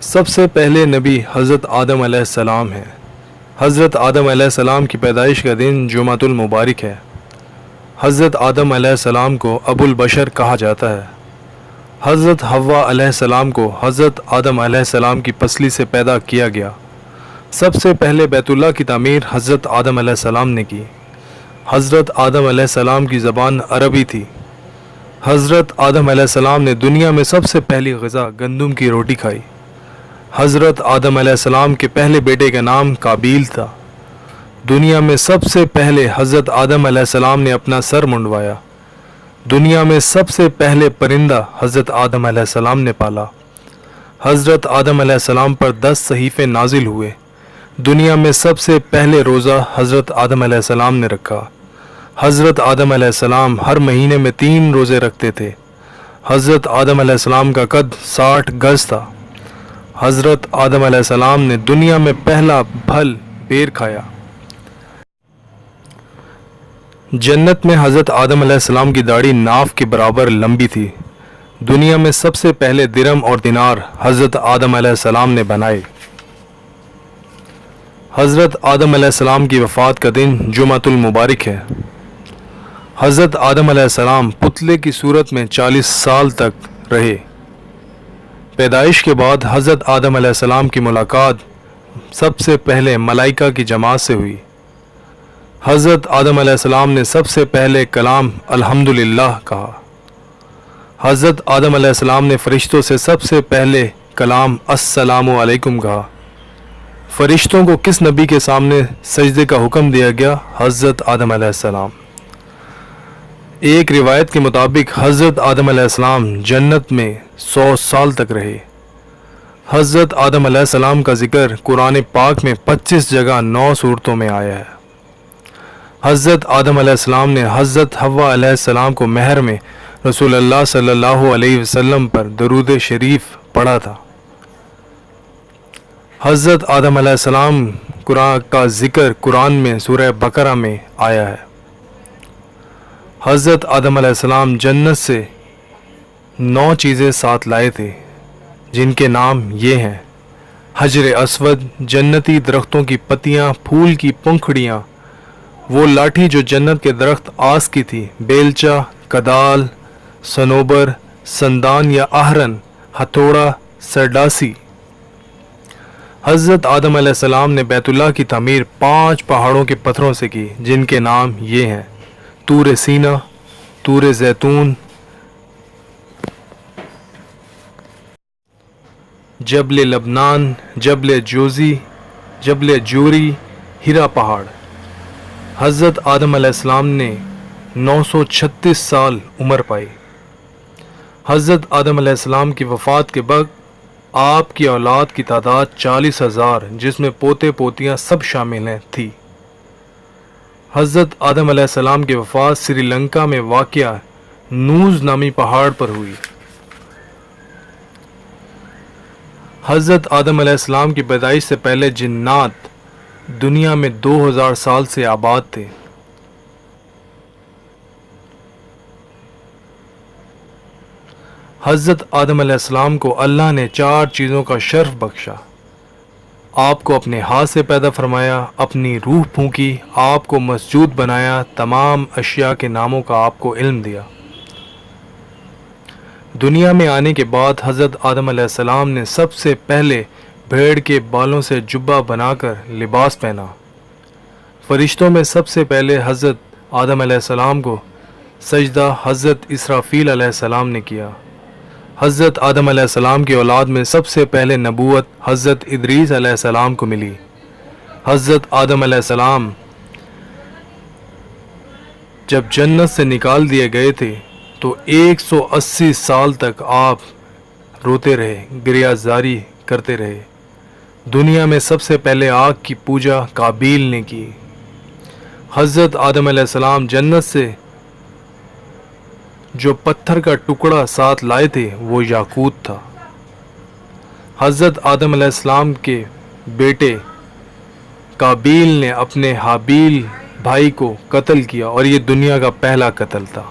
سب سے پہلے نبی حضرت آدم علیہ السلام ہیں۔ حضرت آدم علیہ السلام کی پیدائش کا دن جمعۃ المبارک ہے۔ حضرت آدم علیہ السلام کو ابو البشر کہا جاتا ہے۔ حضرت حوا علیہ السلام کو حضرت آدم علیہ السلام کی پسلی سے پیدا کیا گیا۔ سب سے پہلے بیت اللہ کی تعمیر حضرت آدم علیہ السلام نے کی۔ حضرت آدم علیہ السلام کی زبان عربی تھی۔ حضرت آدم علیہ السلام نے دنیا میں سب سے پہلی غذا گندم کی روٹی کھائی۔ حضرت آدم علیہ السلام کے پہلے بیٹے کا نام قابیل تھا۔ دنیا میں سب سے پہلے حضرت آدم علیہ السلام نے اپنا سر منڈوایا۔ دنیا میں سب سے پہلے پرندہ حضرت آدم علیہ السلام نے پالا۔ حضرت آدم علیہ السلام پر 10 صحیفے نازل ہوئے۔ دنیا میں سب سے پہلے روزہ حضرت آدم علیہ السلام نے رکھا۔ حضرت آدم علیہ السلام ہر مہینے میں 3 روزے رکھتے تھے۔ حضرت آدم علیہ السلام کا قد 60 گز تھا۔ حضرت آدم علیہ السلام نے دنیا میں پہلا پھل بیر کھایا۔ جنت میں حضرت آدم علیہ السلام کی داڑھی ناف کے برابر لمبی تھی۔ دنیا میں سب سے پہلے درم اور دینار حضرت آدم علیہ السلام نے بنائے۔ حضرت آدم علیہ السلام کی وفات کا دن جمعۃ المبارک ہے۔ حضرت آدم علیہ السلام پتلے کی صورت میں 40 سال تک رہے۔ پیدائش کے بعد حضرت آدم علیہ السلام کی ملاقات سب سے پہلے ملائکہ کی جماعت سے ہوئی۔ حضرت آدم علیہ السلام نے سب سے پہلے کلام الحمدللہ کہا۔ حضرت آدم علیہ السلام نے فرشتوں سے سب سے پہلے کلام السلام علیکم کہا۔ فرشتوں کو کس نبی کے سامنے سجدے کا حکم دیا گیا؟ حضرت آدم علیہ السلام۔ ایک روایت کے مطابق حضرت آدم علیہ السلام جنت میں 100 سال تک رہے۔ حضرت آدم علیہ السلام کا ذکر قرآن پاک میں 25 جگہ 9 صورتوں میں آیا ہے۔ حضرت آدم علیہ السلام نے حضرت حوا علیہ السلام کو مہر میں رسول اللہ صلی اللہ علیہ وسلم پر درود شریف پڑھا تھا۔ حضرت آدم علیہ السلام کا ذکر قرآن میں سورہ بقرہ میں آیا ہے۔ حضرت آدم علیہ السلام جنت سے 9 چیزیں ساتھ لائے تھے، جن کے نام یہ ہیں: حجر اسود، جنتی درختوں کی پتیاں، پھول کی پنکھڑیاں، وہ لاٹھی جو جنت کے درخت آس کی تھی، بیلچہ، کدال، سنوبر، سندان یا آہرن، ہتھوڑا، سرڈاسی۔ حضرت آدم علیہ السلام نے بیت اللہ کی تعمیر 5 پہاڑوں کے پتھروں سے کی، جن کے نام یہ ہیں: طور سینا، طور زیتون، جبل لبنان، جبل جوزی، جبل جوری، ہیرا پہاڑ۔ حضرت آدم علیہ السلام نے 936 سال عمر پائی۔ حضرت آدم علیہ السلام کی وفات کے بعد آپ کی اولاد کی تعداد 40,000 جس میں پوتے پوتیاں سب شامل ہیں تھی۔ حضرت آدم علیہ السلام کی وفات سری لنکا میں واقع نوز نامی پہاڑ پر ہوئی۔ حضرت آدم علیہ السلام کی پیدائش سے پہلے جنات دنیا میں 2000 سال سے آباد تھے۔ حضرت آدم علیہ السلام کو اللہ نے 4 چیزوں کا شرف بخشا۔ آپ کو اپنے ہاتھ سے پیدا فرمایا، اپنی روح پھونکی، آپ کو مسجود بنایا، تمام اشیاء کے ناموں کا آپ کو علم دیا۔ دنیا میں آنے کے بعد حضرت آدم علیہ السلام نے سب سے پہلے بھیڑ کے بالوں سے جبہ بنا کر لباس پہنا۔ فرشتوں میں سب سے پہلے حضرت آدم علیہ السلام کو سجدہ حضرت اسرافیل علیہ السلام نے کیا۔ حضرت آدم علیہ السلام کی اولاد میں سب سے پہلے نبوت حضرت ادریس علیہ السلام کو ملی۔ حضرت آدم علیہ السلام جب جنت سے نکال دیے گئے تھے تو 180 سال تک آپ روتے رہے، گریہ زاری کرتے رہے۔ دنیا میں سب سے پہلے آگ کی پوجا قابیل نے کی۔ حضرت آدم علیہ السلام جنت سے جو پتھر کا ٹکڑا ساتھ لائے تھے وہ یاقوت تھا۔ حضرت آدم علیہ السلام کے بیٹے قابیل نے اپنے حابیل بھائی کو قتل کیا اور یہ دنیا کا پہلا قتل تھا۔